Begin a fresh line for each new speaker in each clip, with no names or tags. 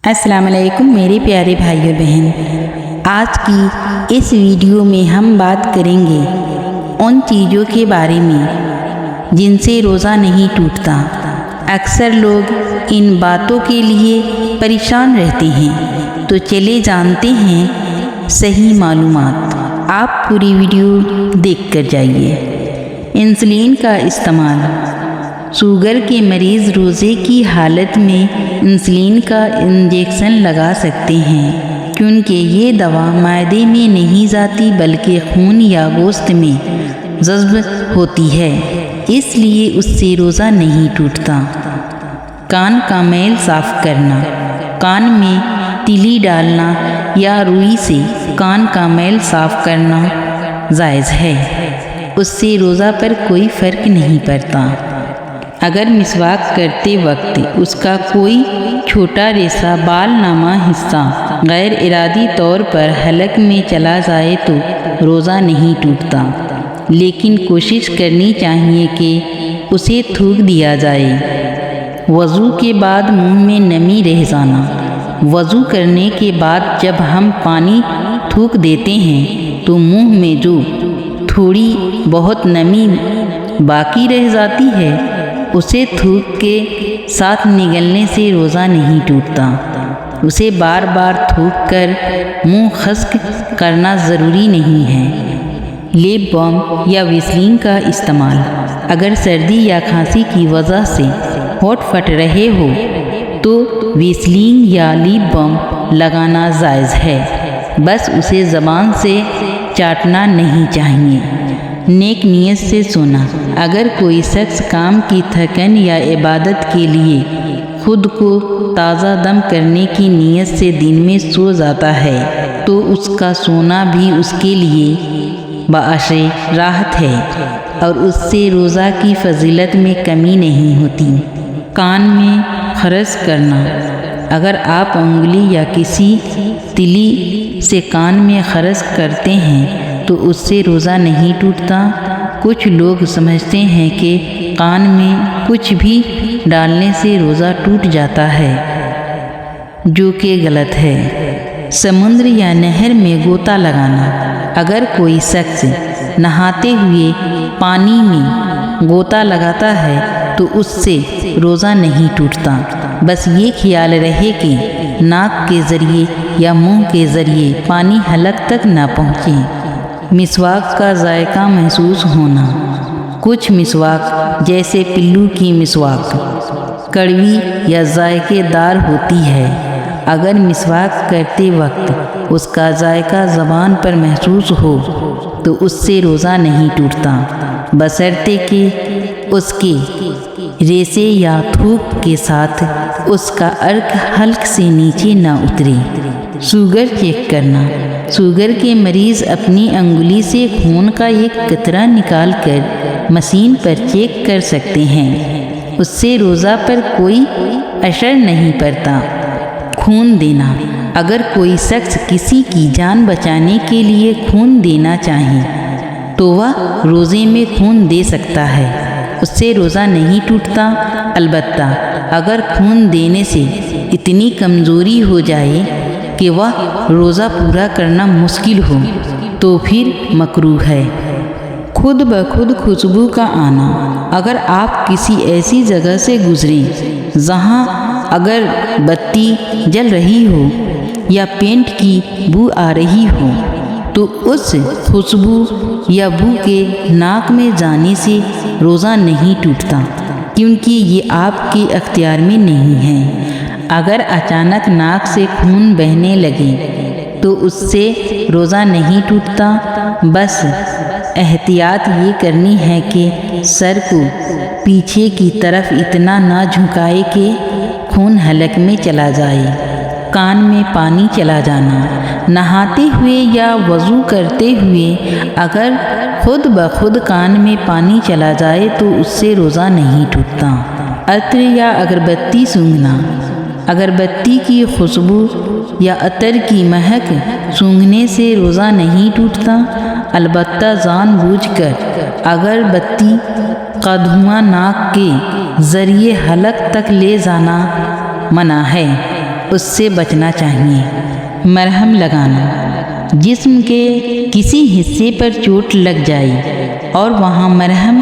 السلام علیکم میرے پیارے بھائی اور بہن، آج کی اس ویڈیو میں ہم بات کریں گے ان چیزوں کے بارے میں جن سے روزہ نہیں ٹوٹتا۔ اکثر لوگ ان باتوں کے لیے پریشان رہتے ہیں، تو چلے جانتے ہیں صحیح معلومات۔ آپ پوری ویڈیو دیکھ کر جائیے۔ انسولین کا استعمال۔ شوگر کے مریض روزے کی حالت میں انسولین کا انجیکشن لگا سکتے ہیں، کیونکہ یہ دوا معدے میں نہیں جاتی بلکہ خون یا گوشت میں جذب ہوتی ہے، اس لیے اس سے روزہ نہیں ٹوٹتا۔ کان کا میل صاف کرنا۔ کان میں تیلی ڈالنا یا روئی سے کان کا میل صاف کرنا جائز ہے، اس سے روزہ پر کوئی فرق نہیں پڑتا۔ اگر مسواک کرتے وقت اس کا کوئی چھوٹا ریشہ بال نما حصہ غیر ارادی طور پر حلق میں چلا جائے تو روزہ نہیں ٹوٹتا، لیکن کوشش کرنی چاہیے کہ اسے تھوک دیا جائے۔ وضو کے بعد منہ میں نمی رہ جانا۔ وضو کرنے کے بعد جب ہم پانی تھوک دیتے ہیں تو منہ میں جو تھوڑی بہت نمی باقی رہ جاتی ہے، اسے تھوک کے ساتھ نگلنے سے روزہ نہیں ٹوٹتا۔ اسے بار بار تھوک کر منہ خشک کرنا ضروری نہیں ہے۔ لیپ بام یا ویسلین کا استعمال۔ اگر سردی یا کھانسی کی وجہ سے ہونٹ پھٹ رہے ہو تو ویسلین یا لیپ بام لگانا جائز ہے، بس اسے زبان سے چاٹنا نہیں چاہیے۔ نیک نیت سے سونا۔ اگر کوئی شخص کام کی تھکن یا عبادت کے لیے خود کو تازہ دم کرنے کی نیت سے دن میں سو جاتا ہے تو اس کا سونا بھی اس کے لیے باعث راحت ہے اور اس سے روزہ کی فضیلت میں کمی نہیں ہوتی۔ کان میں خرش کرنا۔ اگر آپ انگلی یا کسی تیلی سے کان میں خرش کرتے ہیں تو اس سے روزہ نہیں ٹوٹتا۔ کچھ لوگ سمجھتے ہیں کہ کان میں کچھ بھی ڈالنے سے روزہ ٹوٹ جاتا ہے، جو کہ غلط ہے۔ سمندر یا نہر میں غوطہ لگانا۔ اگر کوئی شخص نہاتے ہوئے پانی میں غوطہ لگاتا ہے تو اس سے روزہ نہیں ٹوٹتا، بس یہ خیال رہے کہ ناک کے ذریعے یا منہ کے ذریعے پانی حلق تک نہ پہنچے۔ مسواک کا ذائقہ محسوس ہونا۔ کچھ مسواک جیسے پلو کی مسواک کڑوی یا ذائقے دار ہوتی ہے۔ اگر مسواک کرتے وقت اس کا ذائقہ زبان پر محسوس ہو تو اس سے روزہ نہیں ٹوٹتا، بشرطے کہ اس کے ریشے یا تھوک کے ساتھ اس کا عرق حلق سے نیچے نہ اترے۔ شوگر چیک کرنا۔ شوگر کے مریض اپنی انگلی سے خون کا ایک قطرہ نکال کر مشین پر چیک کر سکتے ہیں، اس سے روزہ پر کوئی اثر نہیں پڑتا۔ خون دینا۔ اگر کوئی شخص کسی کی جان بچانے کے لیے خون دینا چاہے تو وہ روزے میں خون دے سکتا ہے، اس سے روزہ نہیں ٹوٹتا۔ البتہ اگر خون دینے سے اتنی کمزوری ہو جائے کہ وہ روزہ پورا کرنا مشکل ہو تو پھر مکروہ ہے۔ خود بخود خوشبو کا آنا۔ اگر آپ کسی ایسی جگہ سے گزریں جہاں اگر بتی جل رہی ہو یا پینٹ کی بو آ رہی ہو تو اس خوشبو یا بو کے ناک میں جانے سے روزہ نہیں ٹوٹتا، کیونکہ یہ آپ کے اختیار میں نہیں ہے۔ اگر اچانک ناک سے خون بہنے لگے تو اس سے روزہ نہیں ٹوٹتا، بس احتیاط یہ کرنی ہے کہ سر کو پیچھے کی طرف اتنا نہ جھکائے کہ خون حلق میں چلا جائے۔ کان میں پانی چلا جانا۔ نہاتے ہوئے یا وضو کرتے ہوئے اگر خود بخود کان میں پانی چلا جائے تو اس سے روزہ نہیں ٹوٹتا۔ عطر یا اگربتی سونگھنا۔ اگربتی کی خوشبو یا عطر کی مہک سونگھنے سے روزہ نہیں ٹوٹتا، البتہ جان بوجھ کر اگربتی کا دھواں ناک کے ذریعے حلق تک لے جانا منع ہے۔ اس سے بچنا چاہیے۔ مرہم لگانا، جسم کے کسی حصے پر چوٹ لگ جائے اور وہاں مرہم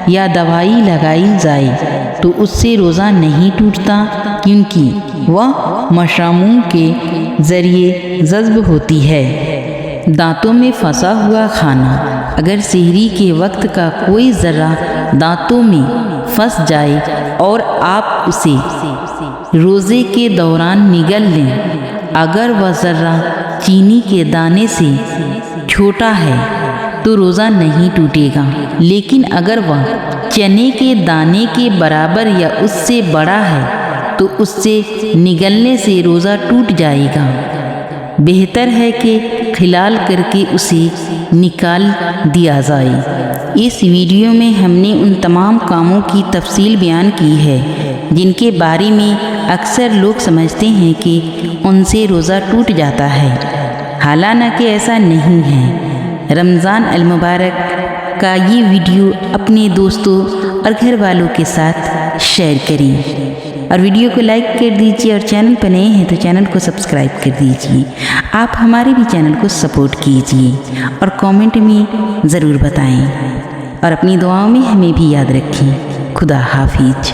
یا دوائی لگائی جائے تو اس سے روزہ نہیں ٹوٹتا، کیونکہ وہ مشاموں کے ذریعے جذب ہوتی ہے۔ دانتوں میں پھنسا ہوا کھانا، اگر سحری کے وقت کا کوئی ذرہ دانتوں میں پھنس جائے اور آپ اسے روزے کے دوران نگل لیں، اگر وہ ذرہ چینی کے دانے سے چھوٹا ہے تو روزہ نہیں ٹوٹے گا، لیکن اگر وہ چنے کے دانے کے برابر یا اس سے بڑا ہے تو اس سے نگلنے سے روزہ ٹوٹ جائے گا۔ بہتر ہے کہ خلال کر کے اسے نکال دیا جائے۔ اس ویڈیو میں ہم نے ان تمام کاموں کی تفصیل بیان کی ہے جن کے بارے میں اکثر لوگ سمجھتے ہیں کہ ان سے روزہ ٹوٹ جاتا ہے، حالانکہ ایسا نہیں ہے۔ رمضان المبارک کا یہ ویڈیو اپنے دوستوں اور گھر والوں کے ساتھ شیئر کریں، اور ویڈیو کو لائک کر دیجیے، اور چینل پر نئے ہیں تو چینل کو سبسکرائب کر دیجیے۔ آپ ہمارے بھی چینل کو سپورٹ کیجیے اور کامنٹ میں ضرور بتائیں، اور اپنی دعاؤں میں ہمیں بھی یاد رکھیں۔ خدا حافظ۔